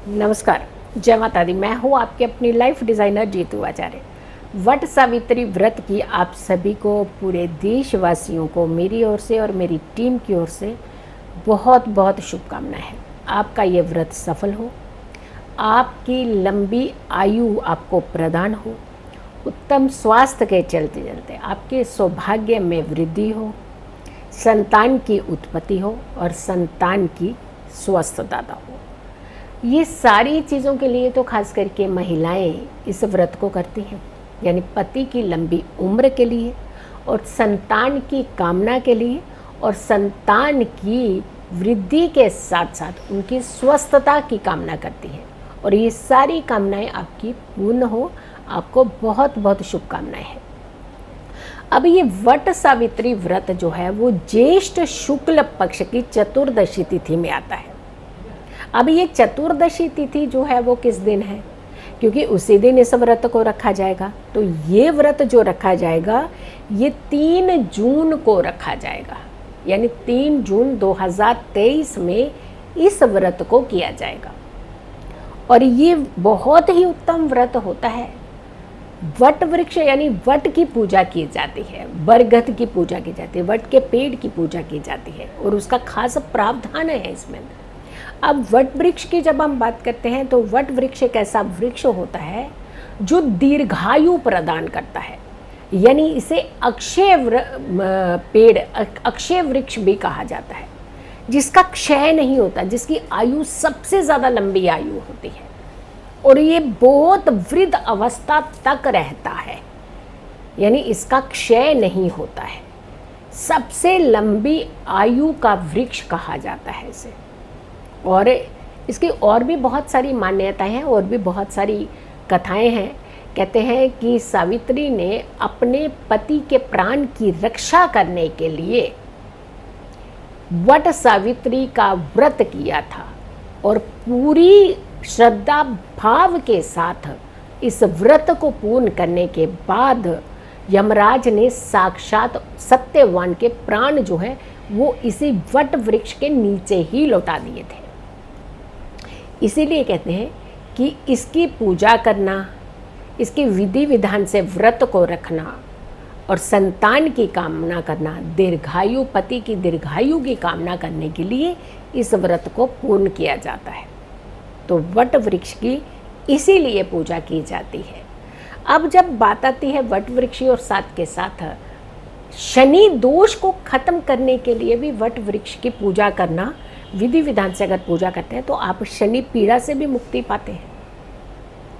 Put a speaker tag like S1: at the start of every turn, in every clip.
S1: नमस्कार, जय माता दी। मैं हूँ आपकी अपनी लाइफ डिज़ाइनर जीतू आचार्य। वट सावित्री व्रत की आप सभी को, पूरे देशवासियों को मेरी ओर से और मेरी टीम की ओर से बहुत बहुत शुभकामनाएं हैं। आपका ये व्रत सफल हो, आपकी लंबी आयु आपको प्रदान हो, उत्तम स्वास्थ्य के चलते चलते आपके सौभाग्य में वृद्धि हो, संतान की उत्पत्ति हो और संतान की स्वस्थता हो। ये सारी चीज़ों के लिए तो खास करके महिलाएं इस व्रत को करती हैं, यानी पति की लंबी उम्र के लिए और संतान की कामना के लिए और संतान की वृद्धि के साथ साथ उनकी स्वस्थता की कामना करती हैं। और ये सारी कामनाएं आपकी पूर्ण हो। आपको बहुत बहुत शुभकामनाएं हैं। अब ये वट सावित्री व्रत जो है वो ज्येष्ठ शुक्ल पक्ष की चतुर्दशी तिथि में आता है। अब ये चतुर्दशी तिथि जो है वो किस दिन है, क्योंकि उसी दिन इस व्रत को रखा जाएगा। तो ये व्रत जो रखा जाएगा ये 3 जून को रखा जाएगा, यानी 3 जून 2023 में इस व्रत को किया जाएगा। और ये बहुत ही उत्तम व्रत होता है। वट वृक्ष यानी वट की पूजा की जाती है, बरगद की पूजा की जाती है, वट के पेड़ की पूजा की जाती है और उसका खास प्रावधान है इसमें। अब वट वृक्ष की जब हम बात करते हैं तो वट वृक्ष एक ऐसा वृक्ष होता है जो दीर्घायु प्रदान करता है, यानी इसे अक्षय वृक्ष भी कहा जाता है, जिसका क्षय नहीं होता, जिसकी आयु सबसे ज़्यादा लंबी आयु होती है और ये बहुत वृद्ध अवस्था तक रहता है, यानी इसका क्षय नहीं होता है। सबसे लंबी आयु का वृक्ष कहा जाता है इसे। और इसकी और भी बहुत सारी मान्यताएं हैं और भी बहुत सारी कथाएं हैं। कहते हैं कि सावित्री ने अपने पति के प्राण की रक्षा करने के लिए वट सावित्री का व्रत किया था और पूरी श्रद्धा भाव के साथ इस व्रत को पूर्ण करने के बाद यमराज ने साक्षात सत्यवान के प्राण जो है वो इसी वट वृक्ष के नीचे ही लौटा दिए थे। इसीलिए कहते हैं कि इसकी पूजा करना, इसके विधि विधान से व्रत को रखना और संतान की कामना करना, दीर्घायु पति की दीर्घायु की कामना करने के लिए इस व्रत को पूर्ण किया जाता है। तो वट वृक्ष की इसीलिए पूजा की जाती है। अब जब बात आती है वट वृक्ष और साथ के साथ शनि दोष को खत्म करने के लिए भी वट वृक्ष की पूजा करना, विधि विधान से अगर पूजा करते हैं तो आप शनि पीड़ा से भी मुक्ति पाते हैं।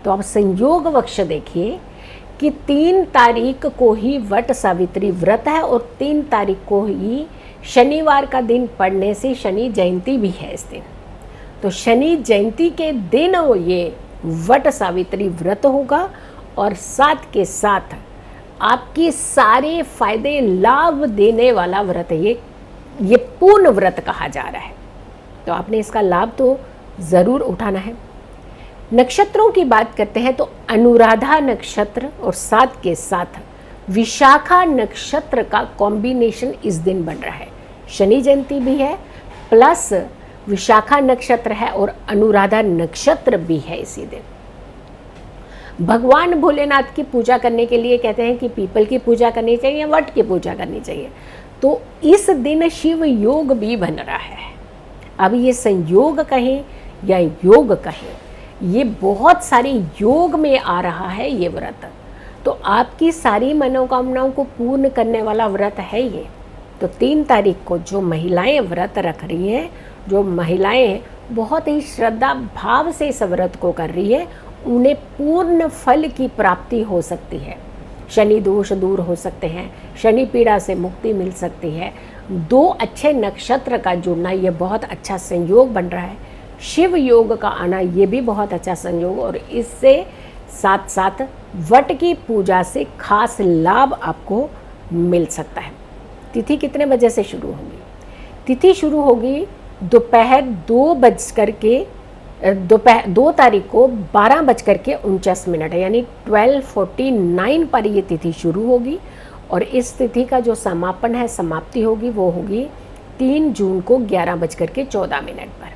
S1: तो आप संयोगवश देखिए कि 3 तारीख को ही वट सावित्री व्रत है और 3 तारीख को ही शनिवार का दिन पड़ने से शनि जयंती भी है इस दिन। तो शनि जयंती के दिन ये वट सावित्री व्रत होगा और साथ के साथ आपकी सारे फायदे लाभ देने वाला व्रत ये पूर्ण व्रत कहा जा रहा है। तो आपने इसका लाभ तो ज़रूर उठाना है। नक्षत्रों की बात करते हैं तो अनुराधा नक्षत्र और साथ के साथ विशाखा नक्षत्र का कॉम्बिनेशन इस दिन बन रहा है। शनि जयंती भी है प्लस विशाखा नक्षत्र है और अनुराधा नक्षत्र भी है इसी दिन। भगवान भोलेनाथ की पूजा करने के लिए कहते हैं कि पीपल की पूजा करनी चाहिए या वट की पूजा करनी चाहिए। तो इस दिन शिव योग भी बन रहा है। अब ये संयोग कहें या योग कहें, ये बहुत सारे योग में आ रहा है ये व्रत। तो आपकी सारी मनोकामनाओं को पूर्ण करने वाला व्रत है ये। तो 3 तारीख को जो महिलाएं व्रत रख रही हैं, जो महिलाएं बहुत ही श्रद्धा भाव से इस व्रत को कर रही है, उन्हें पूर्ण फल की प्राप्ति हो सकती है। शनि दोष दूर हो सकते हैं, शनि पीड़ा से मुक्ति मिल सकती है। 2 अच्छे नक्षत्र का जुड़ना ये बहुत अच्छा संयोग बन रहा है। शिव योग का आना ये भी बहुत अच्छा संयोग, और इससे साथ साथ वट की पूजा से खास लाभ आपको मिल सकता है। तिथि कितने बजे से शुरू होगी? तिथि शुरू होगी दोपहर 2 तारीख को 12:49 है, यानी 12:49 पर ये तिथि शुरू होगी और इस तिथि का जो समापन है, समाप्ति होगी, वो होगी 3 जून को 11:14 पर।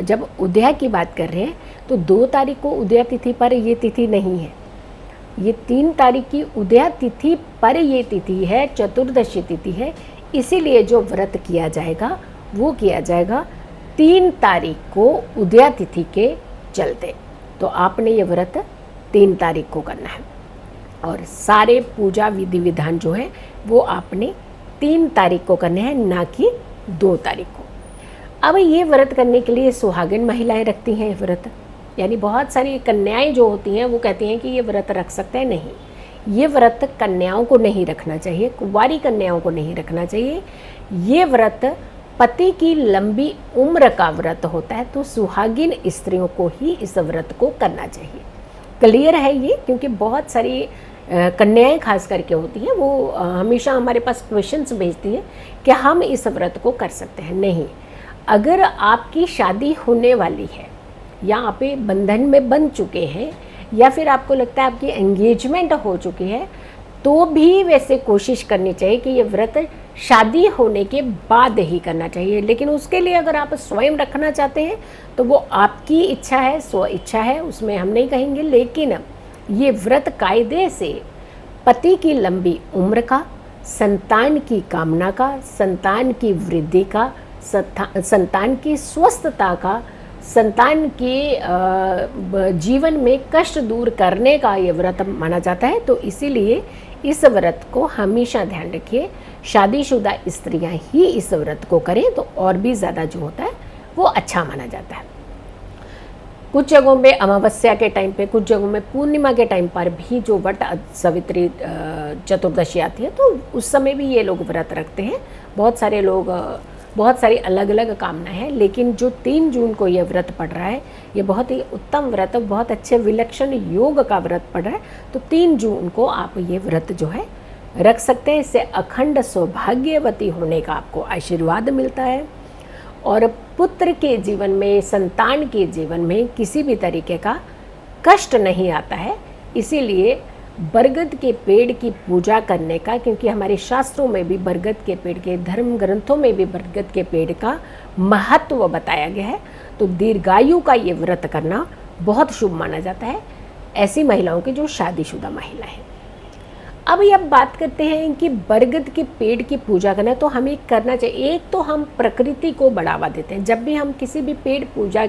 S1: जब उदया की बात कर रहे हैं तो 2 तारीख को उदया तिथि पर ये तिथि नहीं है, ये 3 तारीख की उदया तिथि पर ये तिथि है, चतुर्दशी तिथि है। इसीलिए जो व्रत किया जाएगा वो किया जाएगा 3 तारीख को उदया तिथि के चलते। तो आपने ये व्रत 3 तारीख को करना है और सारे पूजा विधि विधान जो है वो आपने 3 तारीख को करने हैं, ना कि 2 तारीख को। अब ये व्रत करने के लिए सुहागिन महिलाएं रखती हैं व्रत, यानी बहुत सारी कन्याएं जो होती हैं वो कहती हैं कि ये व्रत रख सकते हैं। नहीं, ये व्रत कन्याओं को नहीं रखना चाहिए, कुंवारी कन्याओं को नहीं रखना चाहिए। ये व्रत पति की लंबी उम्र का व्रत होता है, तो सुहागिन स्त्रियों को ही इस व्रत को करना चाहिए। क्लियर है ये? क्योंकि बहुत सारी कन्याएं खास करके होती हैं, वो हमेशा हमारे पास क्वेश्चंस भेजती हैं कि हम इस व्रत को कर सकते हैं। नहीं, अगर आपकी शादी होने वाली है या आप बंधन में बंध चुके हैं या फिर आपको लगता है आपकी एंगेजमेंट हो चुकी है, तो भी वैसे कोशिश करनी चाहिए कि ये व्रत शादी होने के बाद ही करना चाहिए। लेकिन उसके लिए अगर आप स्वयं रखना चाहते हैं तो वो आपकी इच्छा है, स्व इच्छा है, उसमें हम नहीं कहेंगे। लेकिन ये व्रत कायदे से पति की लंबी उम्र का, संतान की कामना का, संतान की वृद्धि का, संतान की स्वस्थता का, संतान के जीवन में कष्ट दूर करने का ये व्रत माना जाता है। तो इसीलिए इस व्रत को हमेशा ध्यान रखिए, शादीशुदा स्त्रियां ही इस व्रत को करें तो और भी ज़्यादा जो होता है वो अच्छा माना जाता है। कुछ जगहों में अमावस्या के टाइम पे, कुछ जगहों में पूर्णिमा के टाइम पर भी जो वट सावित्री चतुर्दशी आती है तो उस समय भी ये लोग व्रत रखते हैं। बहुत सारे लोग, बहुत सारी अलग अलग कामना है, लेकिन जो 3 जून को यह व्रत पड़ रहा है ये बहुत ही उत्तम व्रत, बहुत अच्छे विलक्षण योग का व्रत पड़ रहा है। तो 3 जून को आप ये व्रत जो है रख सकते हैं। इससे अखंड सौभाग्यवती होने का आपको आशीर्वाद मिलता है और पुत्र के जीवन में, संतान के जीवन में किसी भी तरीके का कष्ट नहीं आता है। इसीलिए बरगद के पेड़ की पूजा करने का, क्योंकि हमारे शास्त्रों में भी बरगद के पेड़ के, धर्म ग्रंथों में भी बरगद के पेड़ का महत्व बताया गया है। तो दीर्घायु का ये व्रत करना बहुत शुभ माना जाता है ऐसी महिलाओं की जो शादीशुदा महिला है। अब ये बात करते हैं कि बरगद के पेड़ की पूजा करना तो हमें करना चाहिए। एक तो हम प्रकृति को बढ़ावा देते हैं, जब भी हम किसी भी पेड़ पूजा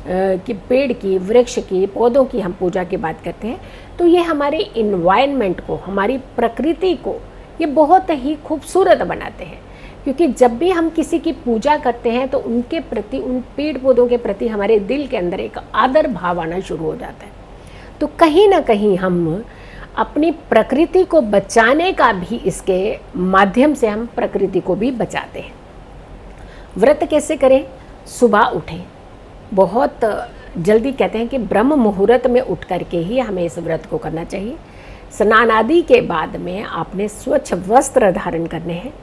S1: की पेड़ की, वृक्ष की, पौधों की हम पूजा की बात करते हैं तो ये हमारे इन्वायरमेंट को, हमारी प्रकृति को ये बहुत ही खूबसूरत बनाते हैं। क्योंकि जब भी हम किसी की पूजा करते हैं तो उनके प्रति, उन पेड़ पौधों के प्रति हमारे दिल के अंदर एक आदर भाव आना शुरू हो जाता है। तो कहीं ना कहीं हम अपनी प्रकृति को बचाने का भी, इसके माध्यम से हम प्रकृति को भी बचाते हैं। व्रत कैसे करें? सुबह उठें, बहुत जल्दी, कहते हैं कि ब्रह्म मुहूर्त में उठ करके ही हमें इस व्रत को करना चाहिए। स्नान आदि के बाद में आपने स्वच्छ वस्त्र धारण करने हैं,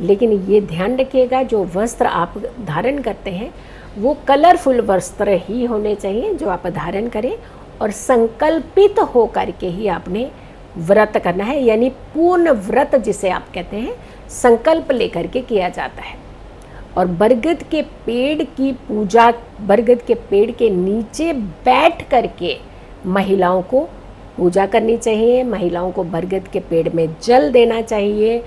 S1: लेकिन ये ध्यान रखिएगा जो वस्त्र आप धारण करते हैं वो कलरफुल वस्त्र ही होने चाहिए जो आप धारण करें, और संकल्पित हो करके ही आपने व्रत करना है। यानी पूर्ण व्रत जिसे आप कहते हैं, संकल्प लेकर के किया जाता है। और बरगद के पेड़ की पूजा, बरगद के पेड़ के नीचे बैठ करके महिलाओं को पूजा करनी चाहिए। महिलाओं को बरगद के पेड़ में जल देना चाहिए,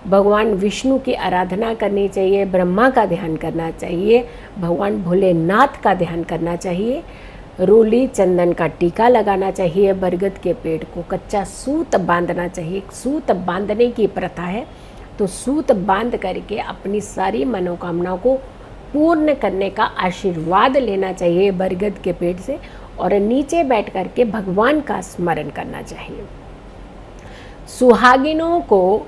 S1: भगवान विष्णु की आराधना करनी चाहिए, ब्रह्मा का ध्यान करना चाहिए, भगवान भोलेनाथ का ध्यान करना चाहिए, रोली चंदन का टीका लगाना चाहिए, बरगद के पेड़ को कच्चा सूत बांधना चाहिए। सूत बांधने की प्रथा है, तो सूत बांध करके अपनी सारी मनोकामनाओं को पूर्ण करने का आशीर्वाद लेना चाहिए बरगद के पेड़ से, और नीचे बैठ करके भगवान का स्मरण करना चाहिए। सुहागिनों को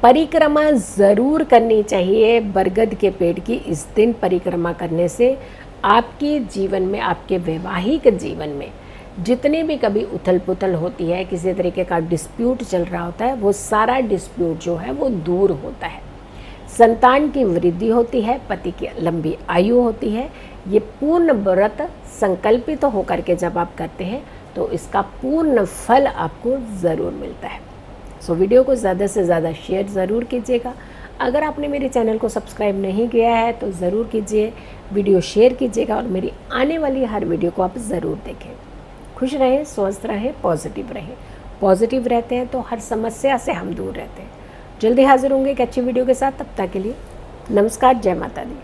S1: परिक्रमा ज़रूर करनी चाहिए बरगद के पेड़ की। इस दिन परिक्रमा करने से आपके जीवन में, आपके वैवाहिक जीवन में जितने भी कभी उथल पुथल होती है, किसी तरीके का डिस्प्यूट चल रहा होता है, वो सारा डिस्प्यूट जो है वो दूर होता है। संतान की वृद्धि होती है, पति की लंबी आयु होती है। ये पूर्ण व्रत संकल्पित होकर के जब आप करते हैं तो इसका पूर्ण फल आपको ज़रूर मिलता है। सो वीडियो को ज़्यादा से ज़्यादा शेयर ज़रूर कीजिएगा। अगर आपने मेरे चैनल को सब्सक्राइब नहीं किया है तो ज़रूर कीजिए, वीडियो शेयर कीजिएगा और मेरी आने वाली हर वीडियो को आप ज़रूर देखें। खुश रहें, स्वस्थ रहें, पॉजिटिव रहें। पॉजिटिव रहते हैं तो हर समस्या से हम दूर रहते हैं। जल्दी हाजिर होंगे एक अच्छी वीडियो के साथ। तब तक के लिए नमस्कार, जय माता दी।